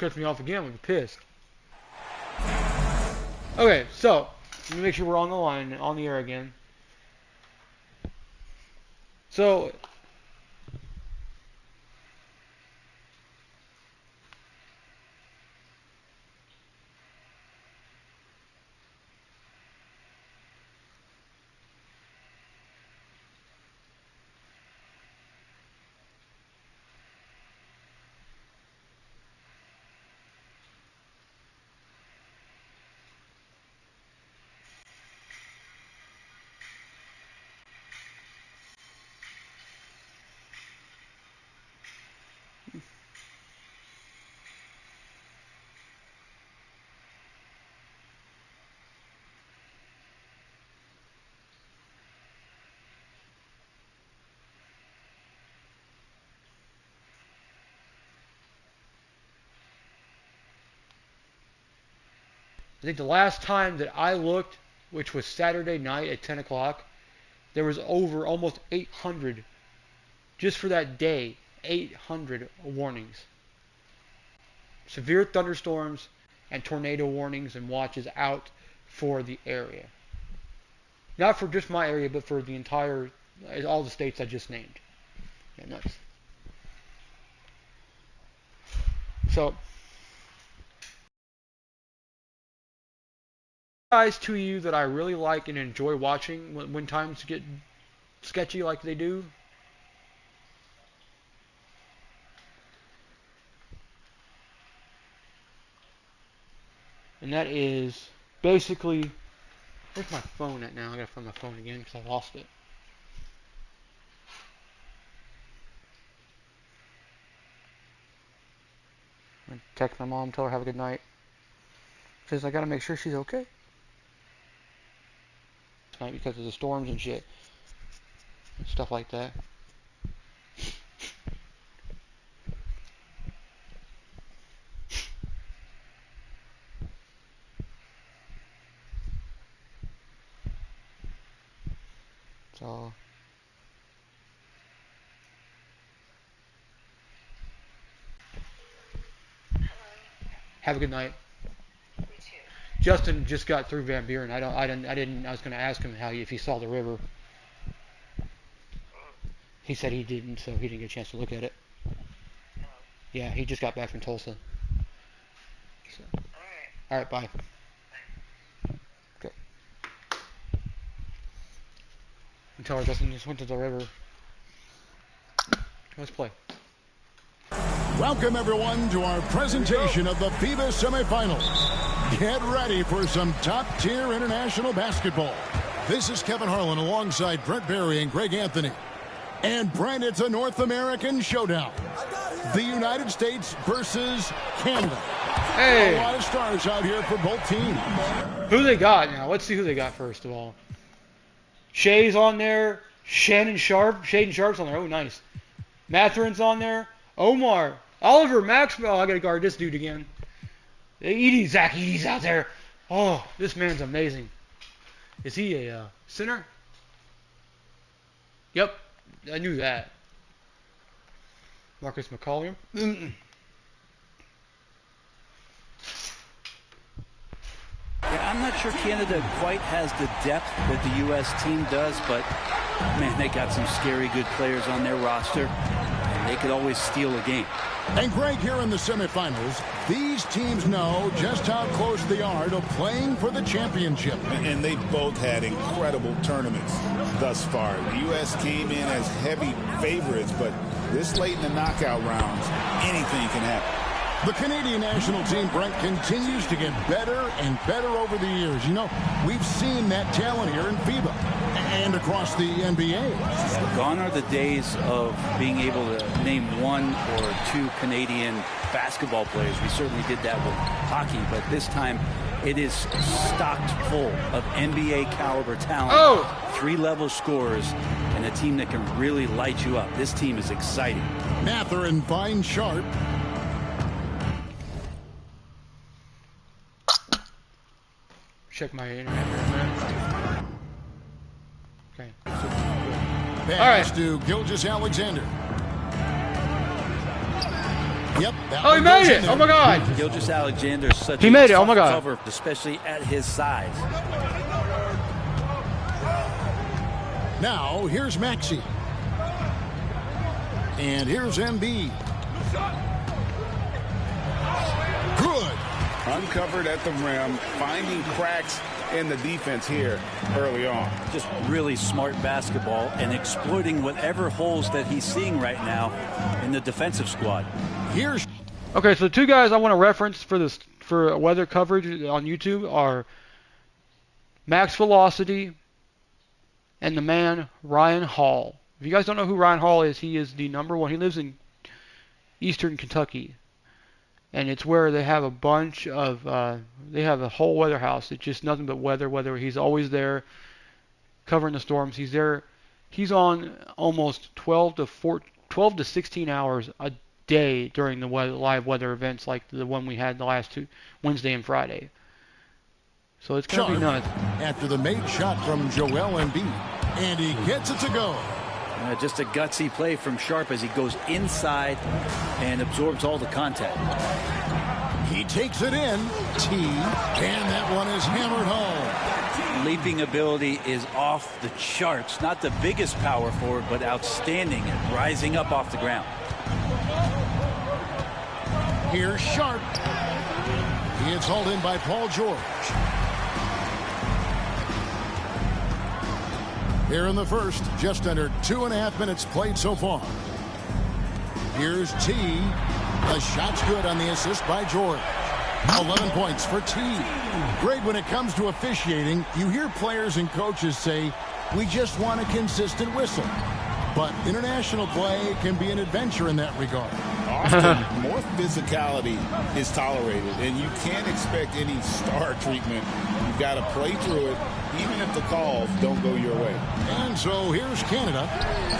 cuts me off again, I'm pissed. Okay, so let me make sure we're on the line, on the air again. So I think the last time that I looked, which was Saturday night at 10 o'clock, there was over almost 800, just for that day, 800 warnings. Severe thunderstorms and tornado warnings and watches out for the area. Not for just my area, but for the entire, all the states I just named. Yeah, nuts. So, guys to you that I really like and enjoy watching when times get sketchy like they do. And that is basically, where's my phone at now? I gotta find my phone again because I lost it. I'm gonna text my mom, tell her have a good night. Says I gotta make sure she's okay tonight because of the storms and shit. And stuff like that. So have a good night. You too. Justin just got through Van Buren. I was gonna ask him if he saw the river. He said he didn't, so he didn't get a chance to look at it. No. Yeah, he just got back from Tulsa. So. All Alright, bye. Bye. Okay. Until her Justin just went to the river. Let's play. Welcome, everyone, to our presentation of the FIBA semifinals. Get ready for some top-tier international basketball. This is Kevin Harlan alongside Brent Barry and Greg Anthony. And Brent, it's a North American showdown. The United States versus Canada. Hey! A lot of stars out here for both teams. Who they got now? Let's see who they got first of all. Shea's on there. Shaden Sharp's on there. Oh, nice. Matherin's on there. Omar. Oliver Maxwell. I gotta guard this dude again. Zach Edey's out there. Oh, this man's amazing. Is he a center? Yep, I knew that. Marcus McCollum. Yeah, I'm not sure Canada quite has the depth that the U.S. team does, but, man, they got some scary good players on their roster, and they could always steal a game. And Greg, here in the semifinals, these teams know just how close they are to playing for the championship. And they both had incredible tournaments thus far. The U.S. came in as heavy favorites, but this late in the knockout rounds, anything can happen. The Canadian national team, Brent, continues to get better and better over the years. You know, we've seen that talent here in FIBA and across the NBA. Gone are the days of being able to name one or two Canadian basketball players. We certainly did that with hockey, but this time it is stocked full of NBA caliber talent. Oh! 3-level scorers and a team that can really light you up. This team is exciting. Matherin finds Sharp. Check my internet for a minute. Okay. Pass to Gilgeous Alexander. Yep. Oh, he made it! Oh my God! Gilgeous Alexander's such He a made it. Oh my tough God! cover, especially at his size. Now, here's Maxey. And here's MB. Good. Uncovered at the rim, finding cracks in the defense here early on. Just really smart basketball and exploiting whatever holes that he's seeing right now in the defensive squad. Here's Okay, so the two guys I want to reference for weather coverage on YouTube are Max Velocity and the man Ryan Hall. If you guys don't know who Ryan Hall is, he is the #1. He lives in Eastern Kentucky, and it's where they have a bunch of they have a whole weather house. It's just nothing but weather. He's always there covering the storms. He's there. He's on almost 12 to 16 hours a day during the live weather events like the one we had the last two, Wednesday and Friday. So it's going to be nuts. After the made shot from Joel Embiid, and he gets it to go. Just a gutsy play from Sharp as he goes inside and absorbs all the contact. He takes it in, and that one is hammered home. Leaping ability is off the charts. Not the biggest power forward, but outstanding at rising up off the ground. Here's Sharp. He is hauled in by Paul George. Here in the first, just under 2.5 minutes played so far. Here's T. The shot's good on the assist by George. 11 points for T. Great when it comes to officiating. You hear players and coaches say, we just want a consistent whistle. But international play can be an adventure in that regard. Often, more physicality is tolerated, and you can't expect any star treatment. You've got to play through it, even if the calls don't go your way. And so here's Canada.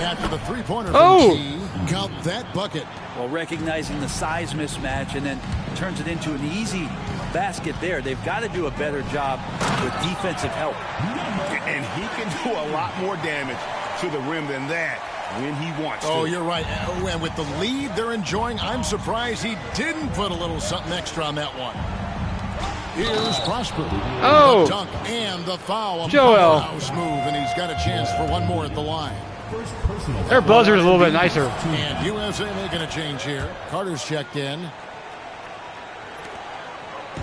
After the three-pointer from T, count that bucket. Well, recognizing the size mismatch and then turns it into an easy basket there. They've got to do a better job with defensive help. And he can do a lot more damage to the rim than that when he wants to. Oh, you're right. And with the lead they're enjoying, I'm surprised he didn't put a little something extra on that one. Here's Prosper. Oh! The dunk and the foul. Joel. House move, and he's got a chance for one more at the line. Their buzzer is a little bit nicer. And USA making a change here. Carter's checked in.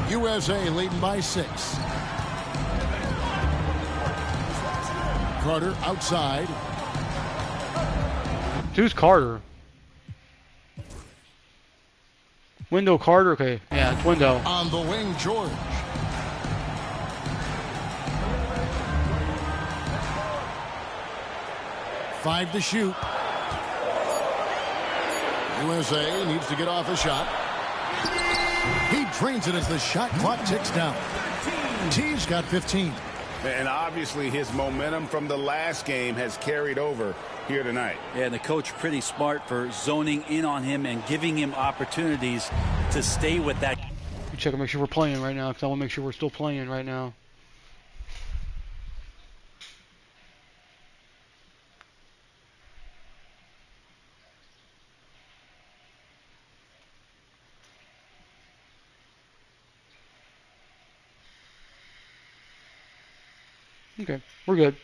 USA leading by 6. Carter outside. Who's Carter? Wendell Carter? Okay. Yeah, it's Wendell. On the wing, George. Five to shoot. USA needs to get off a shot. He drains it as the shot clock ticks down. T's got 15. And obviously his momentum from the last game has carried over here tonight. Yeah, and the coach pretty smart for zoning in on him and giving him opportunities to stay with that. Check and make sure we're playing right now, because I want to make sure we're still playing right now. Okay, we're good.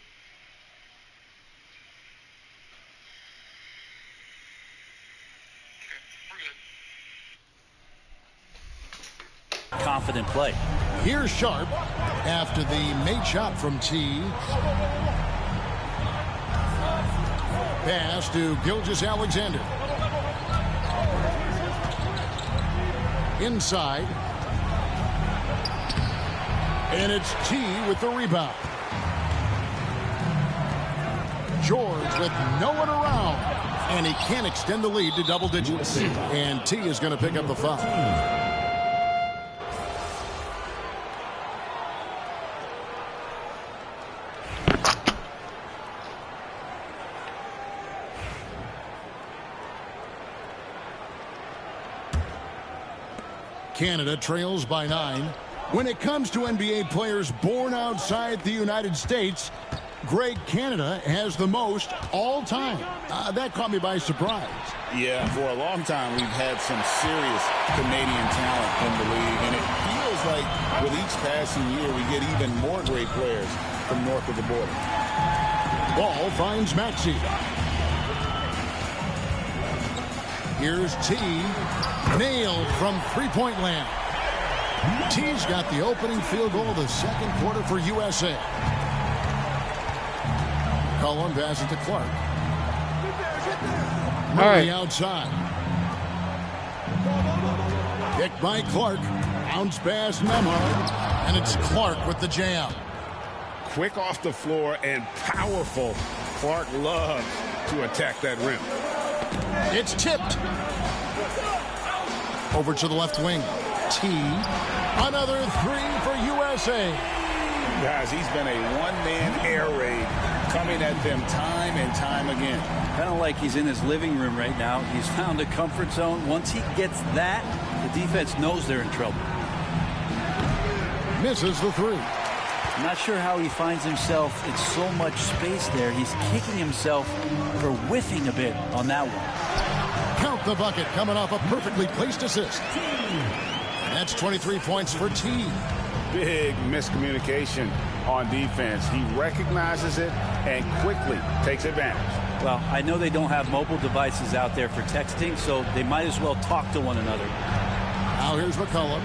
Confident play. Here's Sharp after the made shot from T. Pass to Gilgeous Alexander. Inside. And it's T with the rebound. George with no one around. And he can't extend the lead to double digits. And T is going to pick up the foul. Canada trails by 9. When it comes to NBA players born outside the United States, Greg, Canada has the most all time. That caught me by surprise. Yeah, for a long time we've had some serious Canadian talent in the league, and it feels like with each passing year we get even more great players from north of the border. Ball finds Maxey. Here's T. Nailed from three-point land. T's got the opening field goal of the second quarter for USA. Cullen passes to Clark. Murray outside. Picked by Clark. Bounce pass Nemhard. And it's Clark with the jam. Quick off the floor and powerful. Clark loves to attack that rim. It's tipped. Over to the left wing. T. Another three for USA. Guys, he's been a one-man air raid coming at them time and time again. Kind of like he's in his living room right now. He's found a comfort zone. Once he gets that, the defense knows they're in trouble. Misses the three. I'm not sure how he finds himself in so much space there. He's kicking himself for whiffing a bit on that one. Count the bucket coming off a perfectly placed assist. That's 23 points for T. Big miscommunication on defense. He recognizes it and quickly takes advantage. Well, I know they don't have mobile devices out there for texting, so they might as well talk to one another. Now here's McCollum.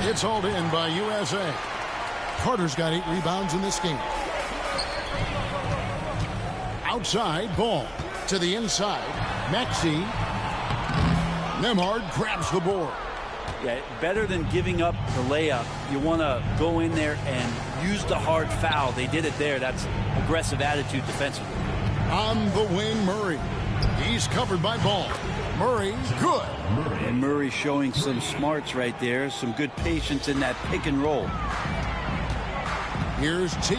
It's hauled in by USA. Carter's got 8 rebounds in this game. Outside, ball to the inside. Maxey. Nemhard grabs the board. Yeah, better than giving up the layup. You want to go in there and use the hard foul. They did it there. That's aggressive attitude defensively. On the wing, Murray. He's covered by Ball. Murray, good. And Murray showing some smarts right there. Some good patience in that pick and roll. Here's T.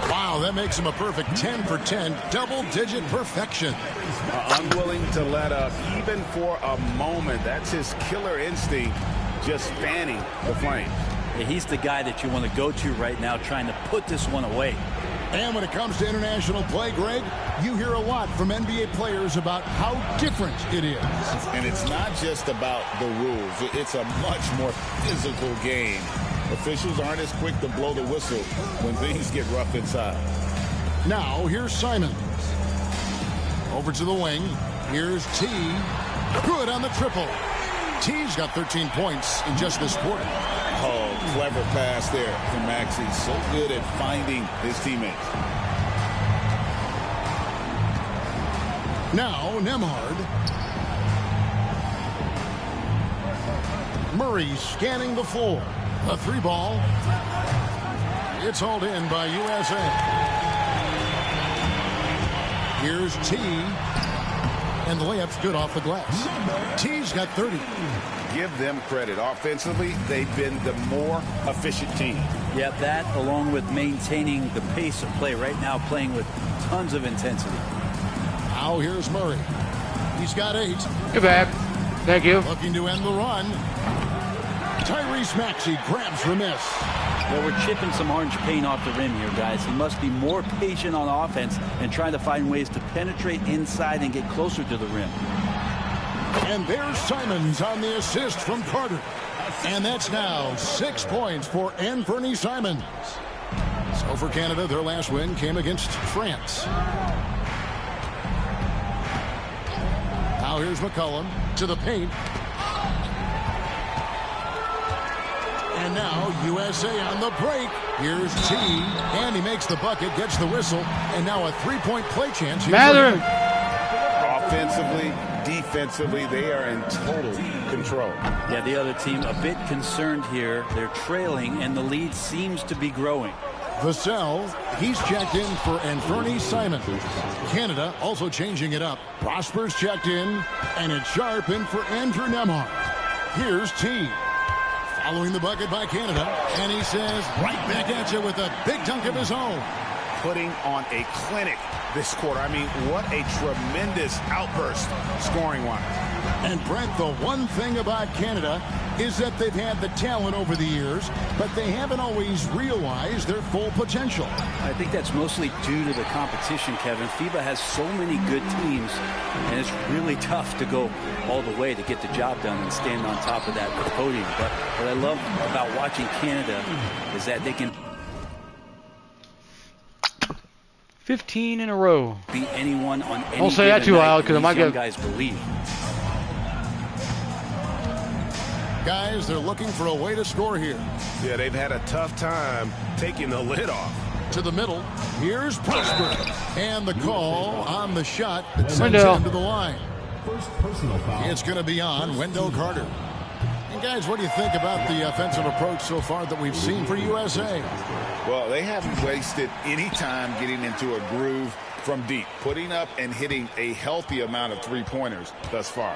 Wow, that makes him a perfect 10 for 10. Double-digit perfection. Unwilling to let up even for a moment. That's his killer instinct, just fanning the flame. Yeah, he's the guy that you want to go to right now, trying to put this one away. And when it comes to international play, Greg, you hear a lot from NBA players about how different it is. And it's not just about the rules. It's a much more physical game. Officials aren't as quick to blow the whistle when things get rough inside. Now, here's Simons. Over to the wing. Here's T. Good on the triple. T's got 13 points in just this quarter. Oh, clever pass there from Maxey. So good at finding his teammates. Now, Nemhard. Murray scanning the floor. A 3-ball. It's hauled in by USA. Here's T. And the layup's good off the glass. T's got 30. Give them credit. Offensively, they've been the more efficient team. Yeah, that along with maintaining the pace of play right now, playing with tons of intensity. Now here's Murray. He's got 8. Good back. Thank you. Looking to end the run. Tyrese Maxey grabs the miss. Well, we're chipping some orange paint off the rim here, guys. He must be more patient on offense and trying to find ways to penetrate inside and get closer to the rim. And there's Simons on the assist from Carter. And that's now 6 points for Anthony Simons. So for Canada, their last win came against France. Now here's McCollum to the paint. And now USA on the break. Here's T. And he makes the bucket, gets the whistle. And now a 3-point play chance. Mather. Offensively, defensively, they are in total control. Yeah, the other team a bit concerned here. They're trailing, and the lead seems to be growing. Vassell, he's checked in for Anthony Simons. Canada also changing it up. Prosper's checked in, and it's Sharp in for Andrew Nemhard. Here's T. Following the bucket by Canada, and he says, right back at you with a big dunk of his own. Putting on a clinic this quarter. I mean, what a tremendous outburst scoring-wise. And Brent, the one thing about Canada is that they've had the talent over the years, but they haven't always realized their full potential. I think that's mostly due to the competition, Kevin. FIBA has so many good teams, and it's really tough to go all the way to get the job done and stand on top of that podium. But what I love about watching Canada is that they can 15 in a row. beat anyone on any Don't say that given too night, loud, and 'cause I these might young get- guys believe. Guys, they're looking for a way to score here. Yeah, they've had a tough time taking the lid off. To the middle, here's Prosper. And the call on the shot that sends Wendell. him to the line. It's going to be on Wendell Carter. And guys, what do you think about the offensive approach so far that we've seen for USA? Well, they haven't wasted any time getting into a groove from deep, putting up and hitting a healthy amount of three-pointers thus far.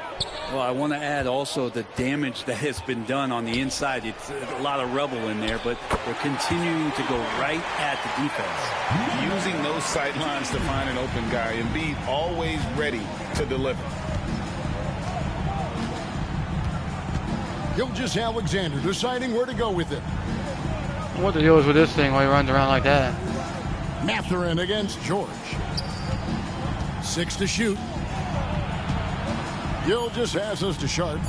Well, I want to add also the damage that has been done on the inside. It's a lot of rubble in there, but they're continuing to go right at the defense. Using those sight lines to find an open guy and be always ready to deliver. Gilgeous Alexander deciding where to go with it. What the deal is with this thing while he runs around like that? Mathurin against George. 6 to shoot. Gilgeous has us to Sharp.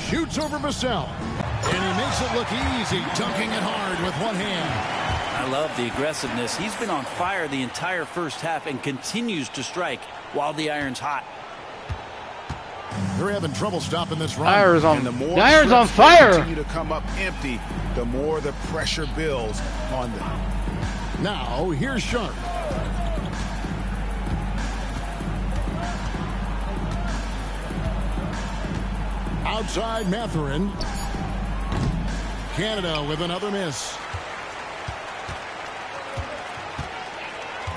Shoots over Vassell. And he makes it look easy, dunking it hard with one hand. I love the aggressiveness. He's been on fire the entire first half and continues to strike while the iron's hot. They're having trouble stopping this run. Iron's on, And the more the iron's on trips fire. continue to come up empty, the more the pressure builds on them. Now, here's Sharp. Outside Mathurin. Canada with another miss.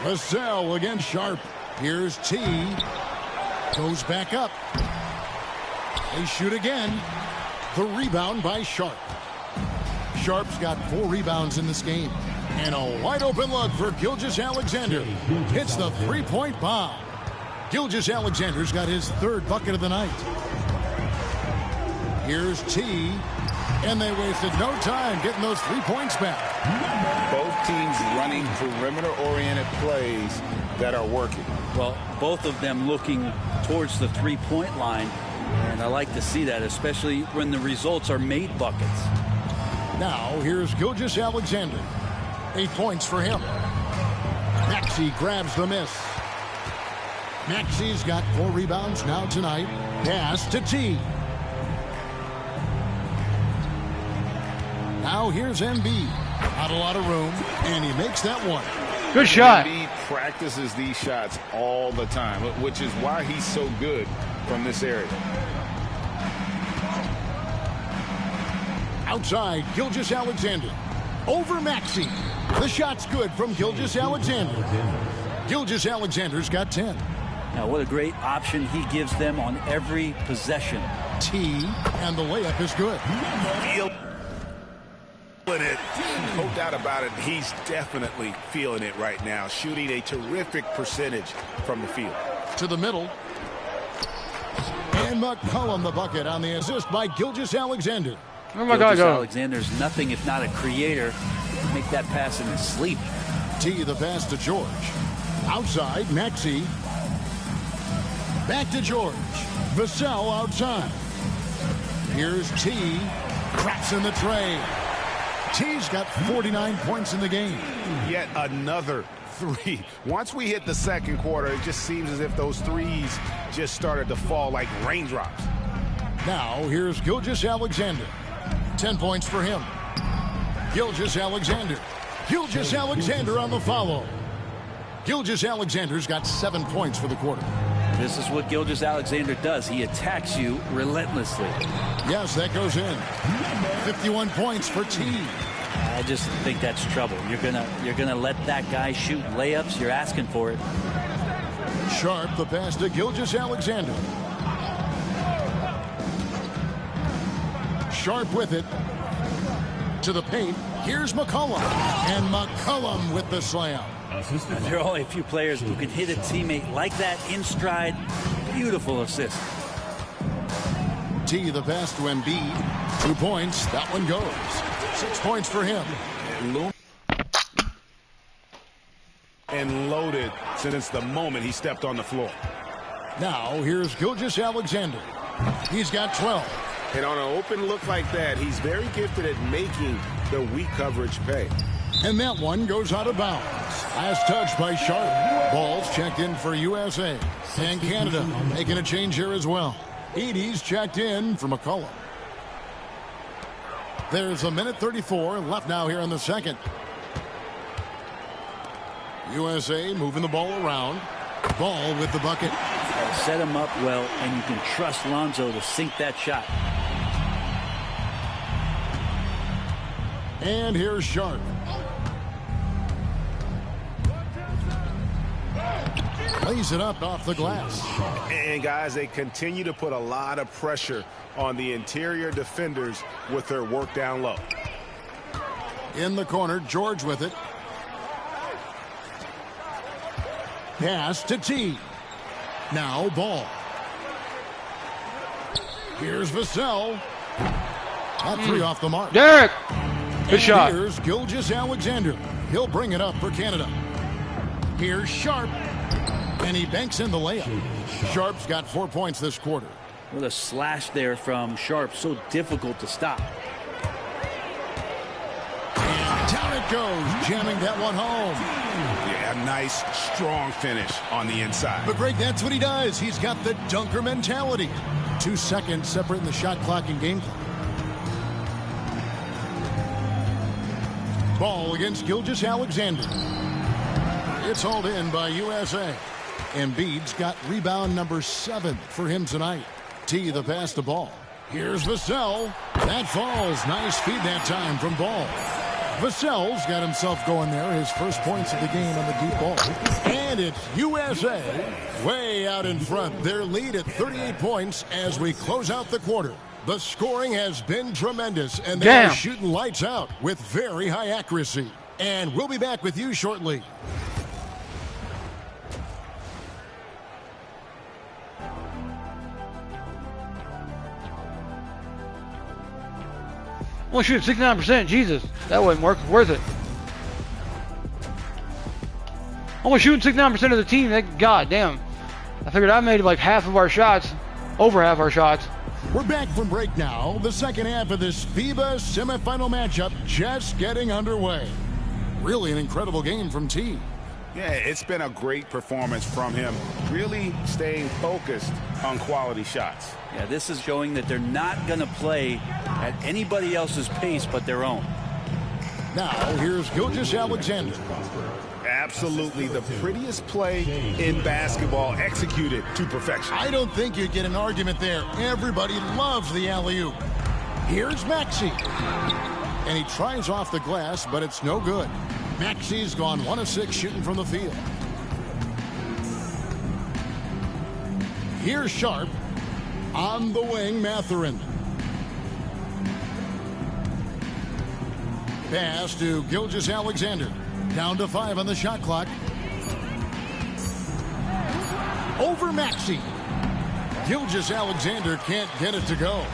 Vassell against Sharp. Here's T. Goes back up. They shoot again. The rebound by Sharp. Sharp's got 4 rebounds in this game. And a wide open look for Gilgeous Alexander. Hits the three-point bomb. Gilgeous Alexander's got his 3rd bucket of the night. Here's T. And they wasted no time getting those 3 points back. Both teams running perimeter-oriented plays that are working. Well, both of them looking towards the three-point line, and I like to see that, especially when the results are made buckets. Now, here's Gilgeous Alexander. 8 points for him. Maxey grabs the miss. Maxey's got 4 rebounds now tonight. Pass to T. Now here's Embiid. Not a lot of room, and he makes that one. Good shot. Embiid practices these shots all the time, which is why he's so good from this area. Outside, Gilgeous Alexander. Over Maxey. The shot's good from Gilgeous Alexander. Gilgeous Alexander's got 10. Now, what a great option he gives them on every possession. T, and the layup is good. Feeling it. No doubt about it. He's definitely feeling it right now. Shooting a terrific percentage from the field. To the middle. And McCollum the bucket on the assist by Gilgeous Alexander. Oh my God, Gilgeous go. Alexander's nothing if not a creator. Make that pass in his sleep. T, the pass to George. Outside, Maxey. Back to George. Vassell outside. Here's T. Cracks in the tray. T's got 49 points in the game. Yet another 3. Once we hit the second quarter, it just seems as if those threes just started to fall like raindrops. Now, here's Gilgeous Alexander. 10 points for him. Gilgeous Alexander. Gilgeous Alexander on the follow. Gilgeous Alexander's got 7 points for the quarter. This is what Gilgeous Alexander does. He attacks you relentlessly. Yes, that goes in. 51 points for T. I just think that's trouble. You're gonna let that guy shoot layups. You're asking for it. Sharp, the pass to Gilgeous Alexander. Sharp with it. To the paint. Here's McCollum. And McCollum with the slam. There are only a few players who can hit a teammate like that in stride. Beautiful assist. T, the pass to Embiid. 2 points. That one goes. 6 points for him. And loaded since the moment he stepped on the floor. Now, here's Gilgeous-Alexander. He's got 12. And on an open look like that, he's very gifted at making the weak coverage pay. And that one goes out of bounds. Last touch by Sharp. Ball's checked in for USA. And Canada making a change here as well. Edie's checked in for McCollum. There's a minute 34 left now here in the second. USA moving the ball around. Ball with the bucket. Set him up well, and you can trust Lonzo to sink that shot. And here's Sharp. Lays it up off the glass. And guys, they continue to put a lot of pressure on the interior defenders with their work down low. In the corner, George with it. Pass to T. Now Ball. Here's Vassell. That three off the mark. Derek! Good And shot. Here's Gilgeous-Alexander. He'll bring it up for Canada. Here's Sharp. And he banks in the layup. Sharp's got 4 points this quarter. What a slash there from Sharp. So difficult to stop. And down it goes. Jamming that one home. Yeah, a nice, strong finish on the inside. But Greg, that's what he does. He's got the dunker mentality. 2 seconds separating the shot clock and game clock. Ball against Gilgeous-Alexander. It's hauled in by USA. Embiid's got rebound number 7 for him tonight. T the pass to Ball. Here's Vassell. That falls. Nice feed that time from Ball. Vassell's got himself going there. His first points of the game on the deep ball. And it's USA way out in front. Their lead at 38 points as we close out the quarter. The scoring has been tremendous, and they're shooting lights out with very high accuracy. And we'll be back with you shortly. Well, shoot, 69%. Jesus, that wasn't worth it. Only shooting 69% of the team. That goddamn. I figured I made like half of our shots, over half our shots. We're back from break now. The second half of this FIBA semifinal matchup just getting underway. Really an incredible game from T. Yeah, it's been a great performance from him. Really staying focused on quality shots. Yeah, this is showing that they're not going to play at anybody else's pace but their own. Now, here's Gilgeous-Alexander. Absolutely the prettiest play in basketball, executed to perfection. I don't think you get an argument there. Everybody loves the alley-oop. Here's Maxey. And he tries off the glass, but it's no good. Maxey's gone 1 of 6 shooting from the field. Here's Sharp. On the wing, Mathurin. Pass to Gilgeous-Alexander. Down to 5 on the shot clock. Over Maxey. Gilgeous-Alexander can't get it to go.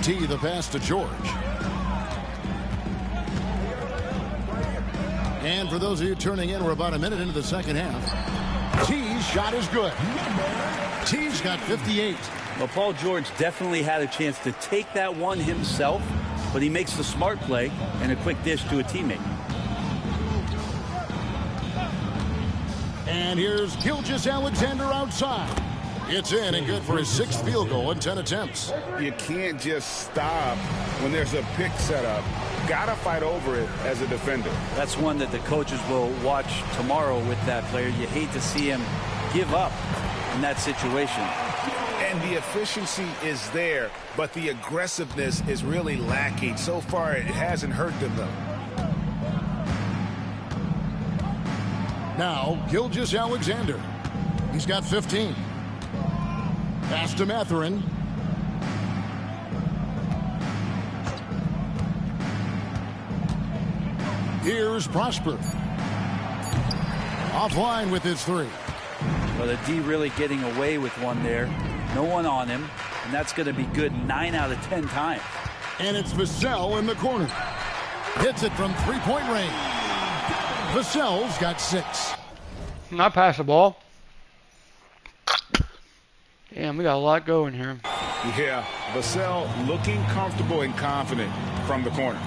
T the pass to George. And for those of you turning in, we're about a minute into the second half. T's shot is good. T's got 58. Well, Paul George definitely had a chance to take that one himself, but he makes the smart play and a quick dish to a teammate. And here's Gilgeous-Alexander outside. It's in and good for his 6th field goal in 10 attempts. You can't just stop when there's a pick set up. Gotta fight over it as a defender. That's one that the coaches will watch tomorrow with that player. You hate to see him give up in that situation. And the efficiency is there, but the aggressiveness is really lacking. So far, it hasn't hurt them, though. Now, Gilgeous-Alexander. He's got 15. Pass to Mathurin. Here's Prosper. Offline with his 3. Well, the D really getting away with one there. No one on him, and that's going to be good 9 out of 10 times. And it's Vassell in the corner. Hits it from three-point range. Vassell's got 6. Not pass the ball. Damn, we got a lot going here. Yeah, Vassell looking comfortable and confident from the corner.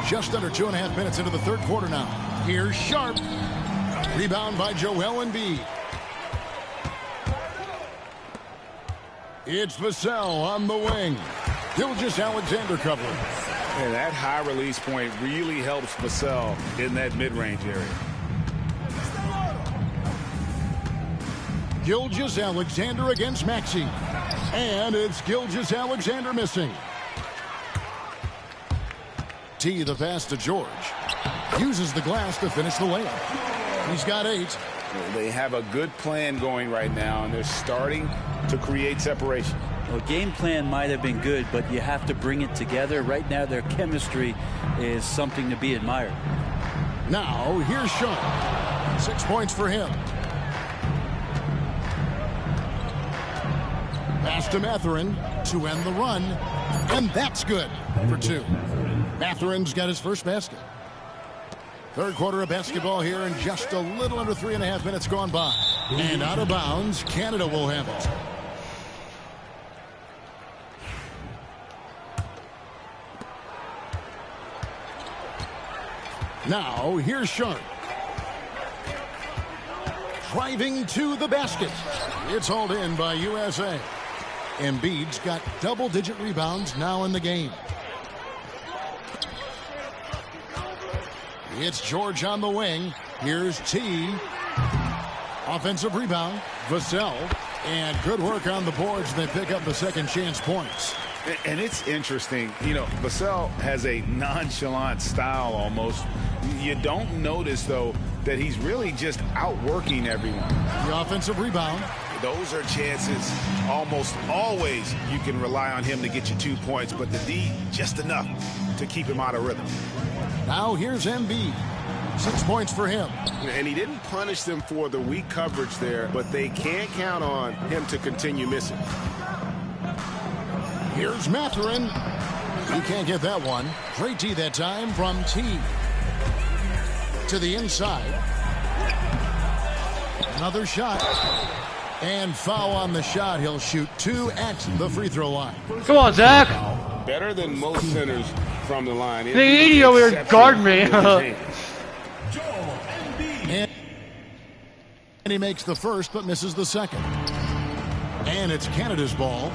Just under 2.5 minutes into the third quarter now. Here's Sharp. Rebound by Joel Embiid. It's Vassell on the wing. Gilgeous-Alexander covering. And that high release point really helps Vassell in that mid-range area. Gilgeous-Alexander against Maxey. And it's Gilgeous-Alexander missing. T, the pass to George. Uses the glass to finish the layup. He's got 8. They have a good plan going right now, and they're starting to create separation. Well, game plan might have been good, but you have to bring it together. Right now, their chemistry is something to be admired. Now, here's Sean. 6 points for him. Pass to Mathurin to end the run, and that's good for 2. Mathurin's got his first basket. Third quarter of basketball here, and just a little under 3.5 minutes gone by. And out of bounds, Canada will have it. Now, here's Sharp. Driving to the basket. It's hauled in by USA. Embiid's got double-digit rebounds now in the game. It's George on the wing. Here's T. Offensive rebound. Vassell. And good work on the boards. They pick up the second chance points. And it's interesting, you know, Vassell has a nonchalant style almost. You don't notice, though, that he's really just outworking everyone. The offensive rebound. Those are chances almost always you can rely on him to get you 2 points, but the D, just enough to keep him out of rhythm. Now here's Embiid. 6 points for him. And he didn't punish them for the weak coverage there, but they can't count on him to continue missing. Here's Mathurin. He can't get that one. Great T that time from T. To the inside. Another shot. And foul on the shot. He'll shoot 2 at the free throw line. Come on, Zach. Better than most centers from the line. The idiot over here guarding me. And he makes the first but misses the second. And it's Canada's ball.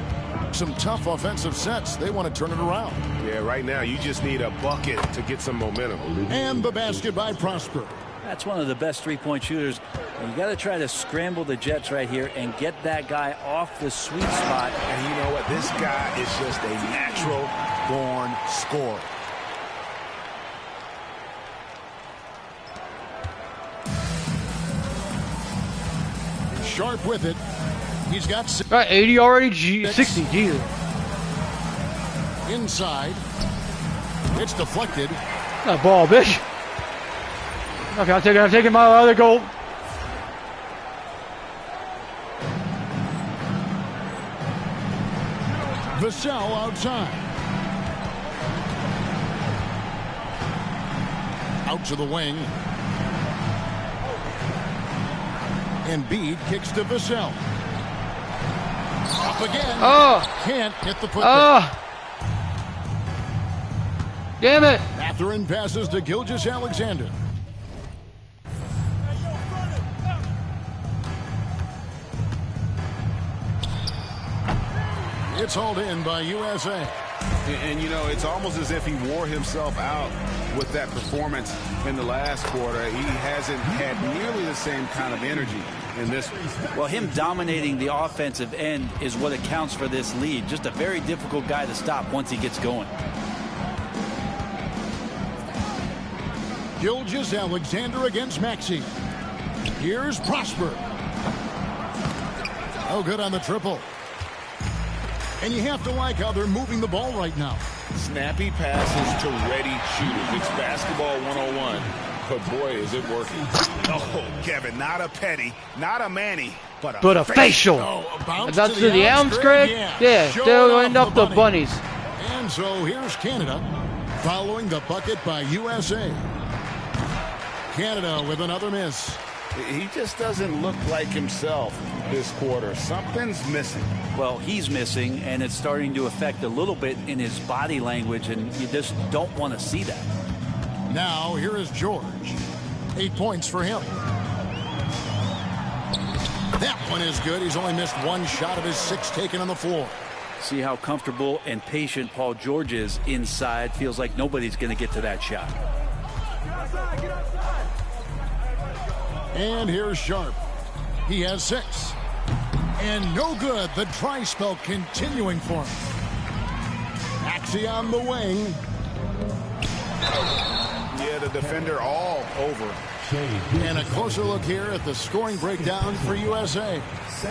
Some tough offensive sets. They want to turn it around. Yeah, right now you just need a bucket to get some momentum. And the basket by Prosper. That's one of the best three-point shooters. And you got to try to scramble the Jets right here and get that guy off the sweet spot. And you know what? This guy is just a natural-born scorer. Sharp with it. He's got 80 already? 60, Jesus. Inside. It's deflected. That ball, bitch. Okay, I'm taking my other goal. Vassell outside. Out to the wing. Embiid kicks to Vassell. Up again. Oh. Can't hit the foot. Oh. Damn it. Mathurin passes to Gilgeous-Alexander. It's hauled in by USA. And, you know, it's almost as if he wore himself out with that performance in the last quarter. He hasn't had nearly the same kind of energy in this one. Well, him dominating the offensive end is what accounts for this lead. Just a very difficult guy to stop once he gets going. Gilgeous-Alexander against Maxey. Here's Prosper. Oh, good on the triple. And you have to like how they're moving the ball right now. Snappy passes to ready shooters. It's basketball 101 but boy, is it working. Oh, Kevin, not a petty, not a Manny, but a facial. Bounce That's to the arms, Greg? Yeah, Showing they'll off end up the bunnies. And so here's Canada following the bucket by USA. Canada with another miss. He just doesn't look like himself this quarter. Something's missing. Well, he's missing, and it's starting to affect a little bit in his body language, and you just don't want to see that. Now here is George. 8 points for him. That one is good. He's only missed one shot of his 6 taken on the floor. See how comfortable and patient Paul George is inside. Feels like nobody's going to get to that shot. And here's Sharp. He has 6. And no good. The dry spell continuing for him. Maxey on the wing. Yeah, the defender all over. And a closer look here at the scoring breakdown for USA.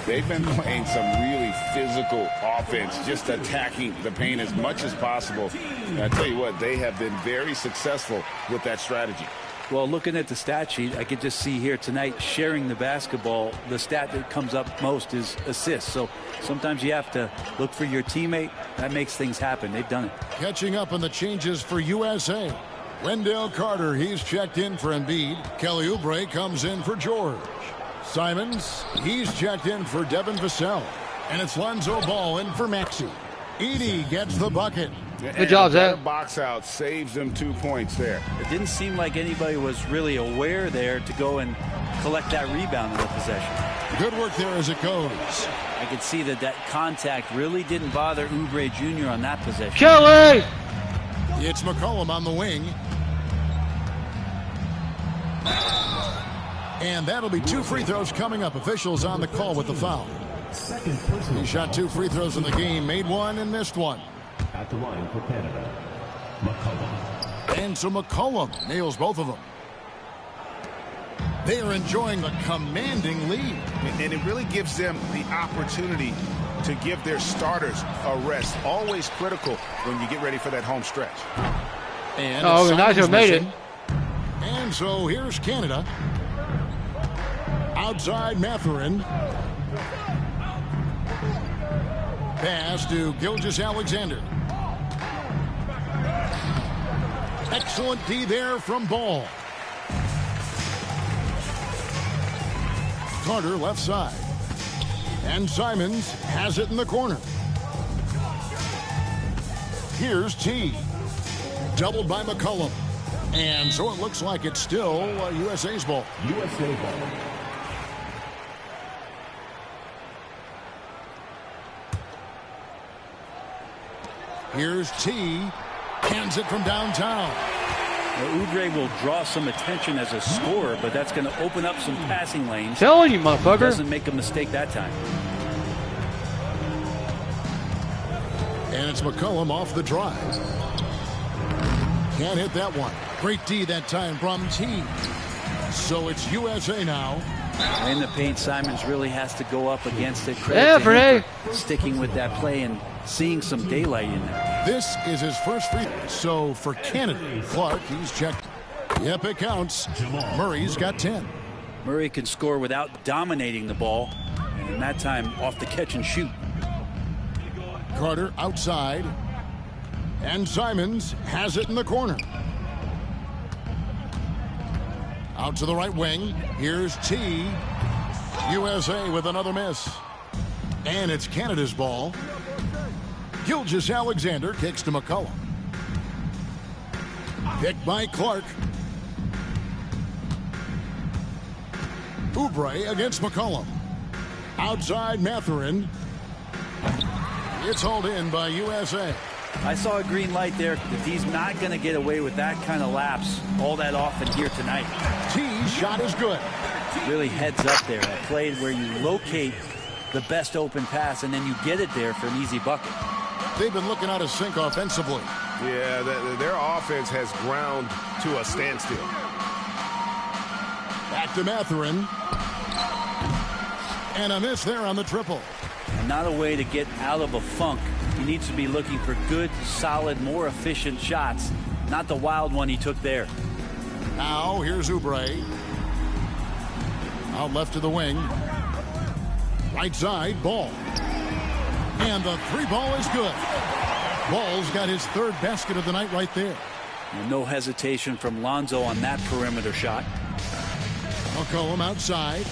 They've been playing some really physical offense, just attacking the paint as much as possible. And I tell you what, they have been very successful with that strategy. Well, looking at the stat sheet, I could just see here tonight sharing the basketball. The stat that comes up most is assists. So sometimes you have to look for your teammate. That makes things happen. They've done it. Catching up on the changes for USA. Wendell Carter, he's checked in for Embiid. Kelly Oubre comes in for George. Simons, he's checked in for Devin Vassell. And it's Lonzo Ball in for Maxey. Edey gets the bucket. Good job, Zach. Box out saves them 2 points there. It didn't seem like anybody was really aware there to go and collect that rebound in the possession. Good work there as it goes. I could see that that contact really didn't bother Oubre Jr. on that possession. Kelly! It's McCollum on the wing. And that'll be 2 free throws coming up. Officials on the call with the foul. He shot 2 free throws in the game, made 1 and missed 1. At the line for Canada, McCollum. And so McCollum nails both of them. They are enjoying a commanding lead. And it really gives them the opportunity to give their starters a rest. Always critical when you get ready for that home stretch. And Nigel made it. And so here's Canada. Outside Mathurin. Pass to Gilgeous-Alexander. Excellent D there from Ball. Carter left side. And Simons has it in the corner. Here's T. Doubled by McCollum. And so it looks like it's still USA's ball. USA ball. Here's T. Hands it from downtown. Well, Oubre will draw some attention as a scorer, but that's going to open up some passing lanes. Telling you, motherfucker. Doesn't make a mistake that time. And it's McCollum off the drive. Can't hit that one. Great D that time from T. So it's USA now. In the paint, Simons really has to go up against it. Yeah, Credit to him for sticking with that play and seeing some daylight in there. This is his first free throw. So for Canada, Clark, he's checked. Yep, it counts. Murray's got 10. Murray can score without dominating the ball, and that time off the catch and shoot. Carter outside. And Simons has it in the corner. Out to the right wing. Here's T. USA with another miss. And it's Canada's ball. Gilgeous-Alexander kicks to McCollum. Picked by Clark. Oubre against McCollum. Outside Mathurin. It's hauled in by USA. I saw a green light there. If he's not going to get away with that kind of lapse all that often here tonight. T's shot is good. Really heads up there. A play where you locate the best open pass and then you get it there for an easy bucket. They've been looking out of sync offensively. Yeah, their offense has ground to a standstill. Back to Mathurin. And a miss there on the triple. And not a way to get out of a funk. He needs to be looking for good, solid, more efficient shots. Not the wild one he took there. Now here's Oubre. Out left to the wing. Right side, Ball. And the three ball is good. Ball's got his third basket of the night right there. And no hesitation from Lonzo on that perimeter shot. McCollum outside.